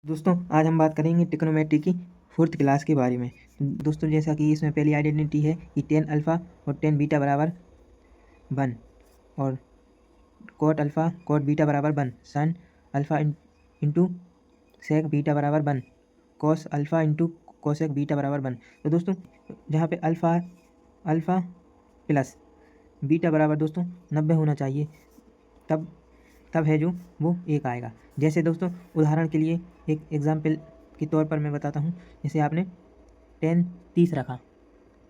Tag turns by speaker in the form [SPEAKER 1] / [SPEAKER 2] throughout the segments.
[SPEAKER 1] दोस्तों आज हम बात करेंगे ट्रिग्नोमेट्री की फोर्थ क्लास के बारे में। दोस्तों जैसा कि इसमें पहली आइडेंटिटी है कि टेन अल्फ़ा और टेन बीटा बराबर 1 और कॉट अल्फ़ा कॉट बीटा बराबर 1, sine alpha into sec beta बराबर 1, cos alpha into cosec beta बराबर 1। तो दोस्तों जहाँ पे अल्फ़ा प्लस बीटा बराबर दोस्तों 90 होना चाहिए, तब तब है जो वो 1 आएगा। जैसे दोस्तों उदाहरण के लिए एक एग्जाम्पल के तौर पर मैं बताता हूँ। जैसे आपने 10 30 रखा,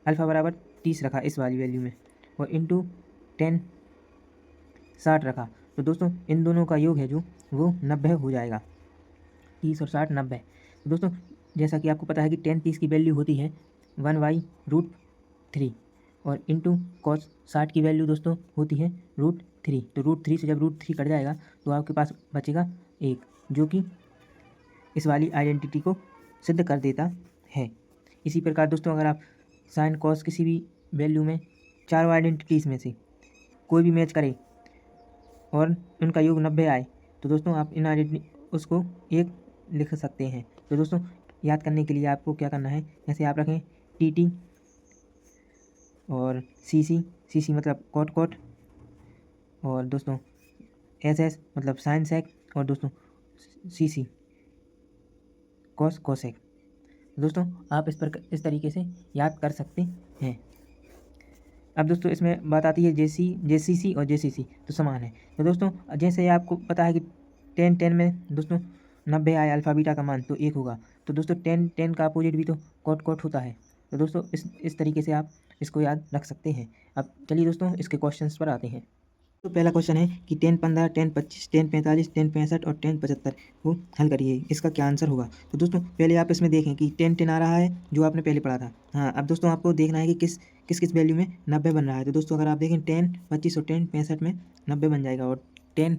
[SPEAKER 1] अल्फ़ा बराबर 30 रखा इस वाली वैल्यू में, और इंटू 10 60 रखा, तो दोस्तों इन दोनों का योग है जो वो 90 हो जाएगा। 30 और 60 90। तो दोस्तों जैसा कि आपको पता है कि 10 30 की वैल्यू होती है 1/√3 और इंटू कॉस 60 की वैल्यू दोस्तों होती है √3। तो √3 से जब √3 कट जाएगा तो आपके पास बचेगा 1, जो कि इस वाली आइडेंटिटी को सिद्ध कर देता है। इसी प्रकार दोस्तों अगर आप साइन कॉस किसी भी वैल्यू में चारों आइडेंटिटीज़ में से कोई भी मैच करें और उनका योग 90 आए, तो दोस्तों आप इन आइडेंटिटी उसको 1 लिख सकते हैं। तो दोस्तों याद करने के लिए आपको क्या करना है, जैसे आप रखें टी और सी मतलब कॉट कॉट, और दोस्तों एस मतलब साइन सेक, और दोस्तों सी कॉस कोसेक। दोस्तों आप इस तरीके से याद कर सकते हैं। अब दोस्तों इसमें बात आती है जेसीसी और जेसीसी तो समान है। तो दोस्तों जैसे आपको पता है कि 10 में दोस्तों 90 आए अल्फ़ा बीटा का मान तो 1 होगा। तो दोस्तों 10 का अपोजिट भी तो कॉट कॉट होता है। तो दोस्तों इस तरीके से आप इसको याद रख सकते हैं। अब चलिए दोस्तों इसके क्वेश्चंस पर आते हैं। तो पहला क्वेश्चन है कि 10 15 10 25 10 45 10 65 और 10 75 को हल करिए, इसका क्या आंसर होगा। तो दोस्तों पहले आप इसमें देखें कि 10 आ रहा है जो आपने पहले पढ़ा था। हाँ, अब दोस्तों आपको देखना है कि किस किस वैल्यू में 90 बन रहा है। तो दोस्तों अगर आप देखें 10 25 और 10 65 में 90 बन जाएगा, और 10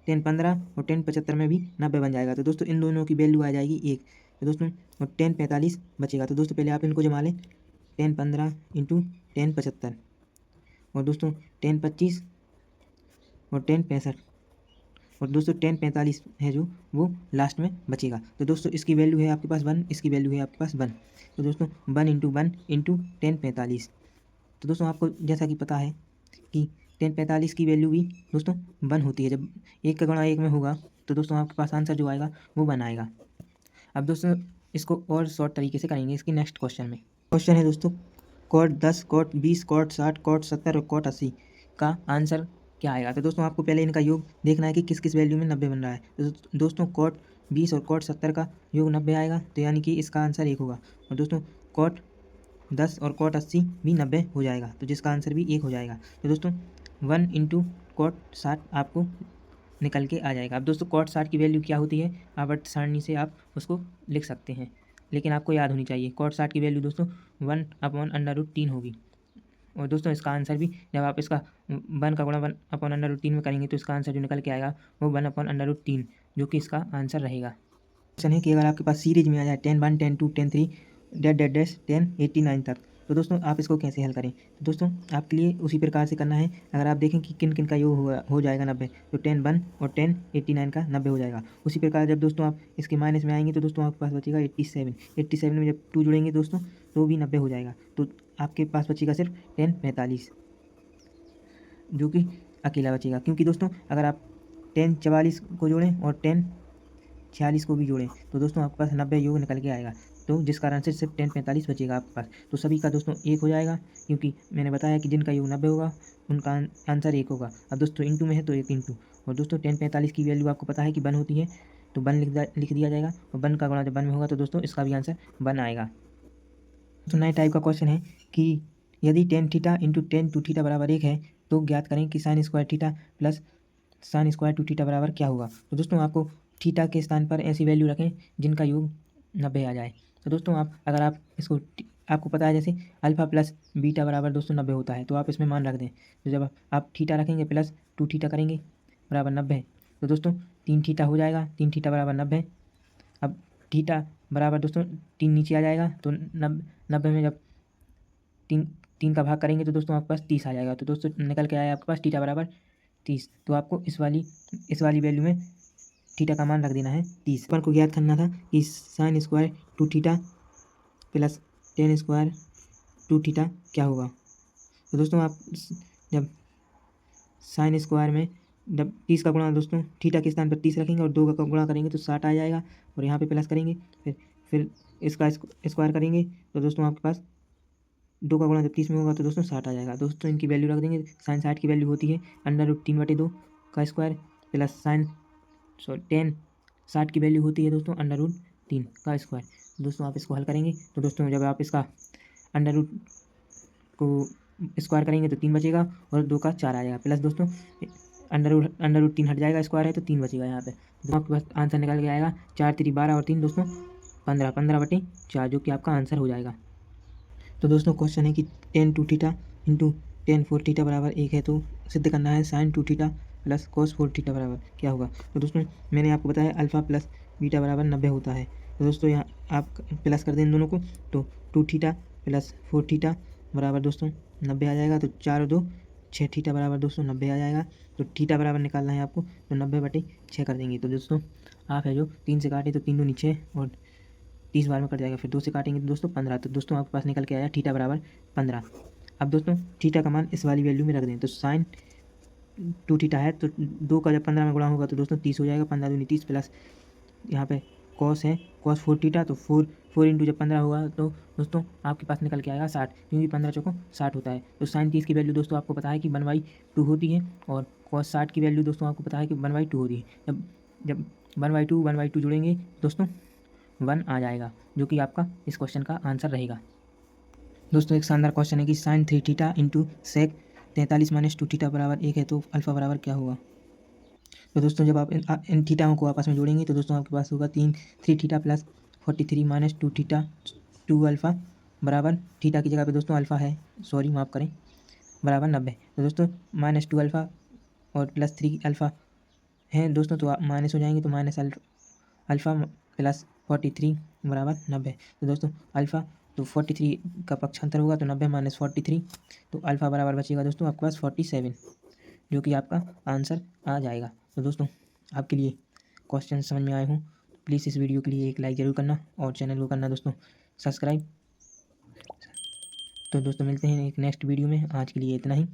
[SPEAKER 1] 10 15 और 10 75 में भी 90 बन जाएगा। तो दोस्तों इन दोनों की वैल्यू आ जाएगी 1। तो दोस्तों और 10 45 बचेगा। तो दोस्तों पहले आप इनको जमा लें, 10 15 इंटू 10 75, और दोस्तों 10 25 और 10 65, और दोस्तों 10 45 है जो वो लास्ट में बचेगा। तो दोस्तों इसकी वैल्यू है आपके पास 1, इसकी वैल्यू है आपके पास 1। तो दोस्तों 1 इंटू 1 इंटू 10 45। तो दोस्तों आपको जैसा कि पता है कि 10 45 की वैल्यू भी दोस्तों 1 होती है। जब 1 का गुणा 1 में होगा तो दोस्तों आपके पास आंसर जो आएगा वो 1 आएगा। अब दोस्तों इसको और शॉर्ट तरीके से करेंगे इसकी नेक्स्ट क्वेश्चन में। क्वेश्चन है दोस्तों कॉट 10 कॉट 20 कॉट 60 कॉट 70 और कॉट 80 का आंसर क्या आएगा। तो दोस्तों आपको पहले इनका योग देखना है कि किस किस वैल्यू में 90 बन रहा है। तो दोस्तों कॉट 20 और कॉट 70 का योग 90 आएगा, तो यानी कि इसका आंसर 1 होगा। और दोस्तों कॉट 10 और कॉट 80 भी 90 हो जाएगा, तो जिसका आंसर भी 1 हो जाएगा। तो दोस्तों 1 इंटू कॉट 60 आपको निकल के आ जाएगा। अब दोस्तों कॉट 60 की वैल्यू क्या होती है, आवर्त सारणी से आप उसको लिख सकते हैं, लेकिन आपको याद होनी चाहिए। कॉट 60 की वैल्यू दोस्तों 1/√3 होगी। और दोस्तों इसका आंसर भी जब आप इसका 1 का गुणा 1/√3 में करेंगे तो इसका आंसर जो निकल के आएगा वो 1/√3, जो कि इसका आंसर रहेगा। क्वेश्चन है कि अगर आपके पास सीरीज में आ जाए 10 1 10 2 10 3 डैश 10 89 तक, तो दोस्तों आप इसको कैसे हल करें। तो दोस्तों आपके लिए उसी प्रकार से करना है। अगर आप देखें कि किन किन का योग हो जाएगा 90, तो 10 1 और 10 89 का 90 हो जाएगा। उसी प्रकार जब दोस्तों आप इसके माइनस में आएंगे तो दोस्तों आपके पास बचेगा 87 में जब 2 जुड़ेंगे दोस्तों तो भी 90 हो जाएगा। तो आपके पास बचेगा सिर्फ 10 45, जो कि अकेला बचेगा। क्योंकि दोस्तों अगर आप 10 44 को जोड़ें और 10 46 को भी जोड़ें तो दोस्तों आपके पास 90 योग निकल के आएगा, तो जिस कारण से सिर्फ 10 45 बचेगा आपके पास। तो सभी का दोस्तों 1 हो जाएगा, क्योंकि मैंने बताया कि जिनका योग 90 होगा उनका आंसर 1 होगा। अब दोस्तों इंटू में है तो 1 इंटू, और दोस्तों 10 45 की वैल्यू आपको पता है कि 1 होती है, तो 1 लिख दिया जाएगा, और 1 का गुणा जब 1 में होगा तो दोस्तों इसका भी आंसर 1 आएगा। तो नए टाइप का क्वेश्चन है कि यदि tan theta into tan two theta बराबर 1 है तो ज्ञात करें कि sine square theta plus sine square two theta बराबर क्या होगा। तो दोस्तों आपको थीटा के स्थान पर ऐसी वैल्यू रखें जिनका योग 90 आ जाए। तो दोस्तों आप अगर आप इसको आपको पता है जैसे अल्फ़ा प्लस बीटा बराबर दोस्तों 90 होता है, तो आप इसमें मान रख दें। तो जब आप थीटा रखेंगे प्लस 2 थीटा करेंगे बराबर 90, तो दोस्तों 3 थीटा हो जाएगा, 3 थीटा बराबर 90। अब थीटा बराबर दोस्तों 3 नीचे आ जाएगा, तो 90 में जब 3 का भाग करेंगे तो दोस्तों आपके पास 30 आ जाएगा। तो दोस्तों निकल के आया आपके पास थीटा बराबर 30। तो आपको इस वाली वैल्यू में थीटा का मान रख देना है 30। अपन को ज्ञात करना था कि sine square 2 theta plus ten square 2 theta क्या होगा। तो दोस्तों आप जब साइन स्क्वायर में जब 30 का गुणा दोस्तों थीटा के स्थान पर 30 रखेंगे और 2 का गुणा करेंगे तो 60 आ जाएगा, और यहाँ पे प्लस करेंगे, फिर इसका स्क्वायर करेंगे तो दोस्तों आपके पास 2 का गुणा जब 30 में होगा तो दोस्तों 60 आ जाएगा। दोस्तों इनकी वैल्यू रख देंगे। साइन 60 की वैल्यू होती है √3/2 का स्क्वायर प्लस साइन टेन 60 की वैल्यू होती है दोस्तों √3 का स्क्वायर। दोस्तों आप इसको हल करेंगे तो दोस्तों जब आप इसका अंडर रूट को स्क्वायर करेंगे तो 3 बचेगा और 2 का 4 आ जाएगा, प्लस दोस्तों अंडर रूट 3 हट जाएगा, स्क्वायर है तो 3 बचेगा यहाँ पे। तो आपके पास आंसर निकल के आएगा 4 3 12 और 3 दोस्तों 15/4, जो कि आपका आंसर हो जाएगा। तो दोस्तों क्वेश्चन है कि tan 2 theta into tan 4 theta बराबर 1 है, तो सिद्ध करना है sin 2 theta plus cos 4 theta बराबर क्या होगा। तो दोस्तों मैंने आपको बताया अल्फ़ा प्लस बीटा बराबर 90 होता है। तो दोस्तों यहाँ आप प्लस कर दें इन दोनों को, तो 2 थीटा प्लस 4 थीटा बराबर दोस्तों 90 आ जाएगा। तो 4 और 2 6 थीटा बराबर दोस्तों 90 आ जाएगा। तो थीटा बराबर निकालना है आपको, तो 90/6 कर देंगे। तो दोस्तों आप है जो 3 से काटे तो 3 दूनी 6 और 30 बार में कट जाएगा, फिर 2 से काटेंगे तो दोस्तों 15। तो दोस्तों आपके पास निकल के आया थीटा बराबर 15। अब दोस्तों थीटा का मान इस वाली वैल्यू में रख दें। तो साइन 2 थीटा है तो 2 का जब 15 में गुणा होगा तो दोस्तों 30 हो जाएगा, 15 दूनी 30 प्लस यहाँ पे कॉस है कॉस 4 थीटा, तो 4 इंटू जब 15 होगा तो दोस्तों आपके पास निकल के आएगा 60, क्योंकि 15 चौको 60 होता है। तो साइन 30 की वैल्यू दोस्तों आपको पता है कि 1/2 होती है, और कॉस 60 की वैल्यू दोस्तों आपको पता है कि 1/2 होती है। जब 1/2 जुड़ेंगे दोस्तों 1 आ जाएगा, जो कि आपका इस क्वेश्चन का आंसर रहेगा। दोस्तों एक शानदार क्वेश्चन है कि sine 3 theta into sec 43 - 2 theta बराबर 1 है, तो अल्फ़ा बराबर क्या होगा। तो दोस्तों जब आप इन थीटाओं को आपस में जोड़ेंगे तो दोस्तों आपके पास होगा 3 थीटा प्लस 43 - 2 थीटा 2 अल्फ़ा बराबर थीटा की जगह पे दोस्तों अल्फ़ा है, सॉरी माफ़ करें, बराबर 90। तो दोस्तों -2 अल्फ़ा और प्लस 3 अल्फ़ा हैं दोस्तों, तो माइनस हो जाएंगे, तो माइनस अल्फ़ा प्लस 43 बराबर 90। तो दोस्तों अल्फ़ा तो 43 का पक्षांतर होगा, तो 90 - 43, तो अल्फ़ा बराबर बचेगा दोस्तों आपके पास 47, जो कि आपका आंसर आ जाएगा। तो दोस्तों आपके लिए क्वेश्चन समझ में आए हों तो प्लीज़ इस वीडियो के लिए एक लाइक ज़रूर करना और चैनल को करना दोस्तों सब्सक्राइब। तो दोस्तों मिलते हैं एक नेक्स्ट वीडियो में, आज के लिए इतना ही।